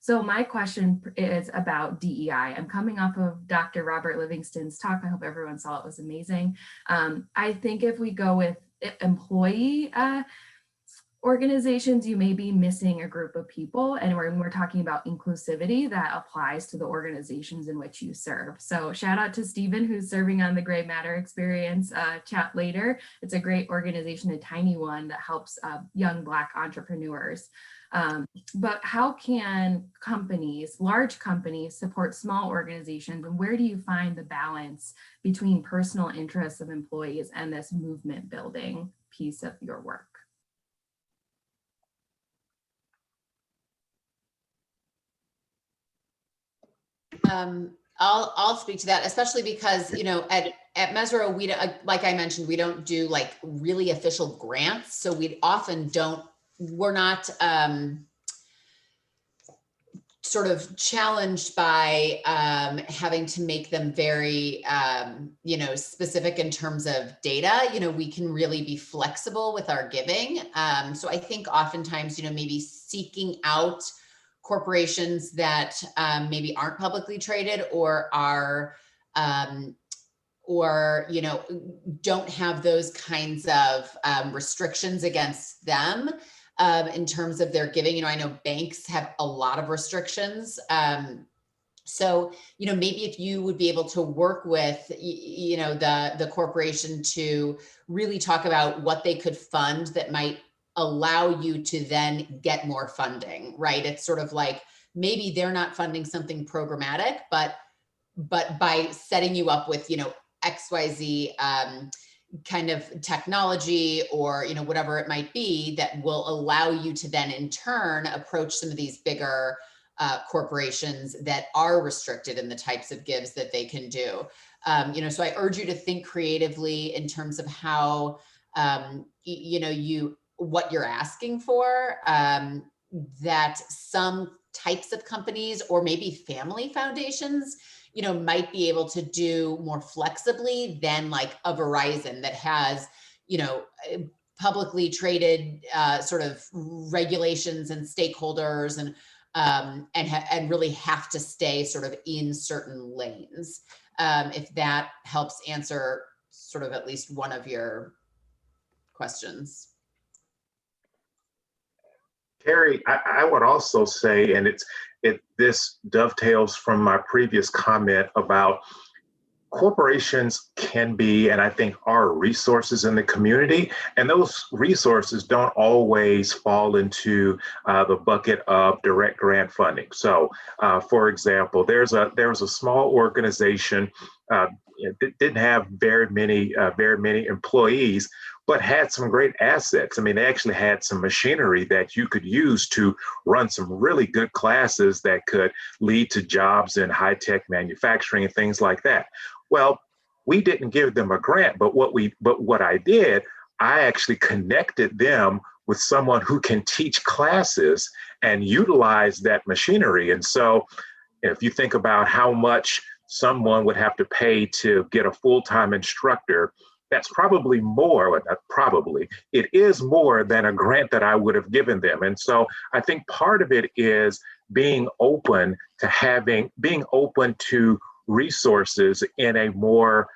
So my question is about DEI. I'm coming off of Dr. Robert Livingston's talk. I hope everyone saw it. It was amazing. I think if we go with employee organizations, you may be missing a group of people. And when we're talking about inclusivity, that applies to the organizations in which you serve. So shout out to Stephen, who's serving on the Gray Matter Experience chat later. It's a great organization, a tiny one that helps young Black entrepreneurs. But how can companies, large companies, support small organizations? And where do you find the balance between personal interests of employees and this movement building piece of your work? I'll speak to that, especially because, you know, at Mesirow, we don't, like I mentioned, we don't do like really official grants. So we often we're not sort of challenged by having to make them very, you know, specific in terms of data. You know, we can really be flexible with our giving. So I think oftentimes, you know, maybe seeking out corporations that maybe aren't publicly traded or are, or, you know, don't have those kinds of restrictions against them in terms of their giving. You know, I know banks have a lot of restrictions. So, you know, maybe if you would be able to work with, you know, the corporation to really talk about what they could fund that might allow you to then get more funding, right? It's sort of like, maybe they're not funding something programmatic, but by setting you up with, you know, XYZ kind of technology or, you know, whatever it might be that will allow you to then in turn approach some of these bigger corporations that are restricted in the types of gives that they can do. You know, so I urge you to think creatively in terms of how, you know, what you're asking for, that some types of companies or maybe family foundations, you know, might be able to do more flexibly than like a Verizon that has, you know, publicly traded sort of regulations and stakeholders and really have to stay sort of in certain lanes. If that helps answer sort of at least one of your questions. Terry, I would also say, and this dovetails from my previous comment about corporations can be, and I think are, resources in the community, and those resources don't always fall into the bucket of direct grant funding. So, for example, there was a small organization. It didn't have very many employees, but had some great assets. I mean, they actually had some machinery that you could use to run some really good classes that could lead to jobs in high-tech manufacturing and things like that. Well, we didn't give them a grant, but what I did, I actually connected them with someone who can teach classes and utilize that machinery. And so if you think about how much someone would have to pay to get a full-time instructor, that's probably more, well, not probably, it is more than a grant that I would have given them. And so I think part of it is being open to resources in a more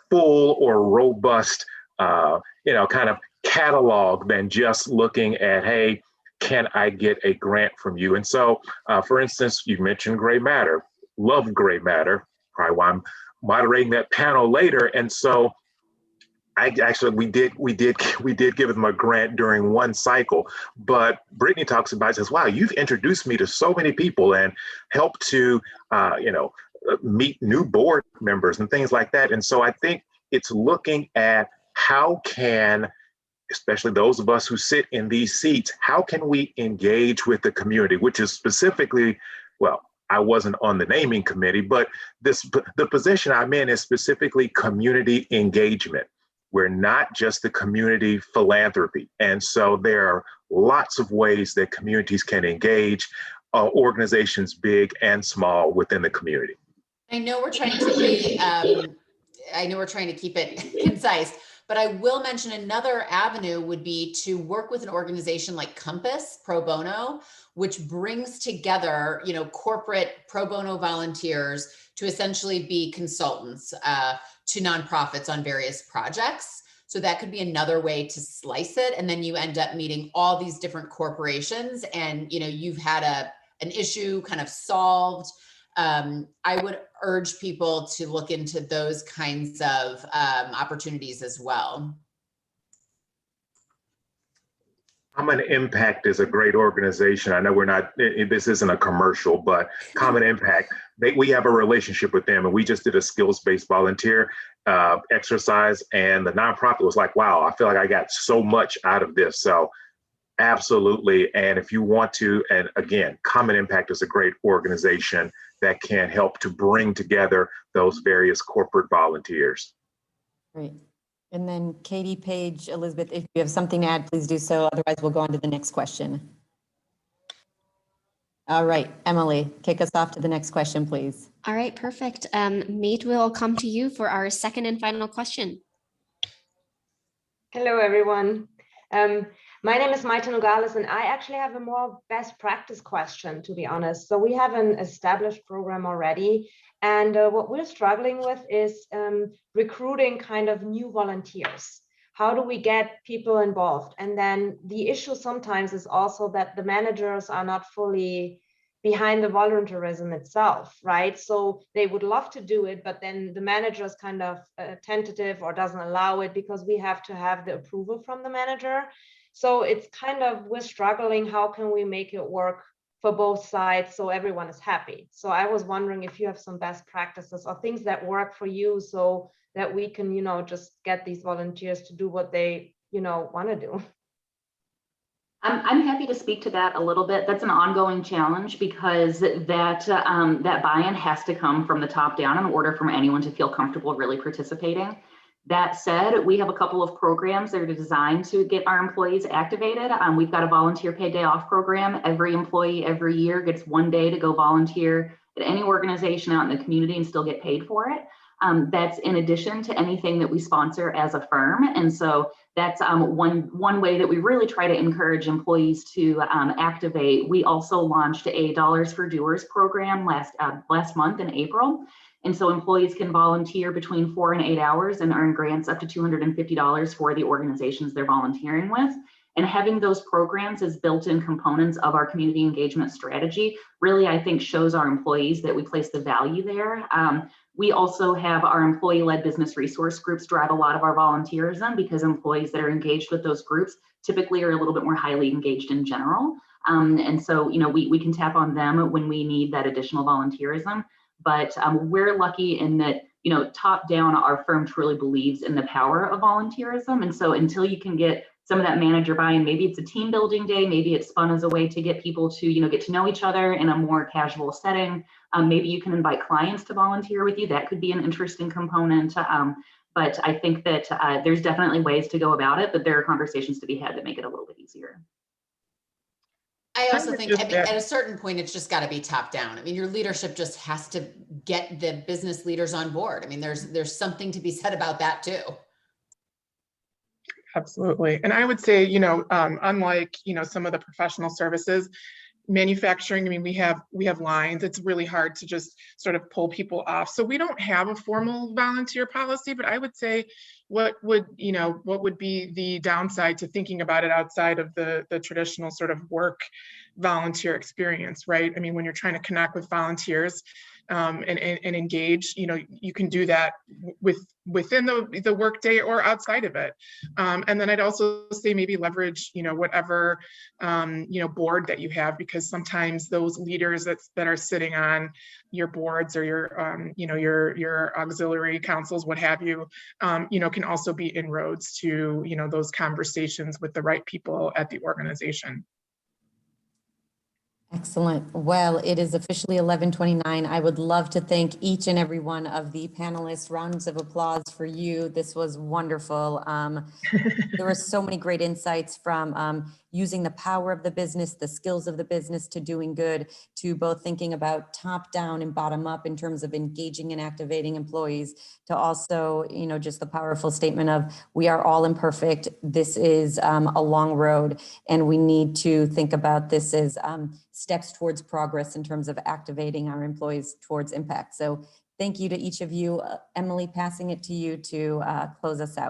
full or robust, you know, kind of catalog than just looking at, hey, can I get a grant from you? And so, for instance, you mentioned gray matter. Love gray matter, probably why I'm moderating that panel later. And so we did give them a grant during one cycle, but Brittany talks about it, says, wow, you've introduced me to so many people and helped to, you know, meet new board members and things like that. And so I think it's looking at how can, especially those of us who sit in these seats, how can we engage with the community, which is specifically, well, I wasn't on the naming committee, but the position I'm in is specifically community engagement. We're not just the community philanthropy. And so there are lots of ways that communities can engage organizations big and small within the community. I know we're trying to be, I know we're trying to keep it concise, but I will mention another avenue would be to work with an organization like Compass Pro Bono, which brings together, you know, corporate pro bono volunteers to essentially be consultants to nonprofits on various projects. So that could be another way to slice it. And then you end up meeting all these different corporations and, you know, you've had an issue kind of solved. I would urge people to look into those kinds of opportunities as well. Common Impact is a great organization. I know this isn't a commercial, but Common Impact, we have a relationship with them, and we just did a skills-based volunteer exercise, and the nonprofit was like, wow, I feel like I got so much out of this. So Absolutely. And if you want to, and again, Common Impact is a great organization that can help to bring together those various corporate volunteers. Great. And then Katie, Paige, Elizabeth, if you have something to add, please do so. Otherwise, we'll go on to the next question. All right, Emily, kick us off to the next question, please. All right, perfect. Mate, we'll come to you for our second and final question. Hello, everyone. My name is Maite Nogales, and I actually have a more best practice question, to be honest. So we have an established program already, and what we're struggling with is recruiting kind of new volunteers. How do we get people involved? And then the issue sometimes is also that the managers are not fully behind the volunteerism itself, right? So they would love to do it, but then the manager is kind of tentative or doesn't allow it because we have to have the approval from the manager. So it's kind of, we're struggling, how can we make it work for both sides so everyone is happy? So I was wondering if you have some best practices or things that work for you so that we can, you know, just get these volunteers to do what they, you know, want to do. I'm happy to speak to that a little bit. That's an ongoing challenge because that buy-in has to come from the top down in order for anyone to feel comfortable really participating. That said, we have a couple of programs that are designed to get our employees activated. We've got a volunteer paid day off program. Every employee every year gets 1 day to go volunteer at any organization out in the community and still get paid for it. That's in addition to anything that we sponsor as a firm. And so that's one way that we really try to encourage employees to activate. We also launched a Dollars for Doers program last month in April. And so employees can volunteer between 4 and 8 hours and earn grants up to $250 for the organizations they're volunteering with. And having those programs as built-in components of our community engagement strategy really, I think, shows our employees that we place the value there. We also have our employee-led business resource groups drive a lot of our volunteerism because employees that are engaged with those groups typically are a little bit more highly engaged in general. And so, you know, we can tap on them when we need that additional volunteerism. But we're lucky in that, you know, top down, our firm truly believes in the power of volunteerism. And so until you can get some of that manager buy-in, maybe it's a team building day, maybe it's spun as a way to get people to, you know, get to know each other in a more casual setting. Maybe you can invite clients to volunteer with you. That could be an interesting component. But I think that there's definitely ways to go about it, but there are conversations to be had that make it a little bit easier. I also think, I mean, at a certain point, it's just got to be top down. I mean, your leadership just has to get the business leaders on board. I mean, there's something to be said about that too. Absolutely. And I would say, you know, unlike, you know, some of the professional services, manufacturing, I mean, we have lines. It's really hard to just sort of pull people off. So we don't have a formal volunteer policy, but I would say what would be the downside to thinking about it outside of the traditional sort of work volunteer experience, right? I mean, when you're trying to connect with volunteers and engage, you know, you can do that within the workday or outside of it. And then I'd also say maybe leverage, you know, whatever, you know, board that you have, because sometimes those leaders that are sitting on your boards or your, you know, your auxiliary councils, what have you, you know, can also be inroads to, you know, those conversations with the right people at the organization. Excellent. Well, it is officially 11:29. I would love to thank each and every one of the panelists. Rounds of applause for you. This was wonderful. There were so many great insights from using the power of the business, the skills of the business to doing good, to both thinking about top down and bottom up in terms of engaging and activating employees, to also, you know, just the powerful statement of we are all imperfect. This is a long road, and we need to think about this as steps towards progress in terms of activating our employees towards impact. So thank you to each of you. Emily, passing it to you to close us out.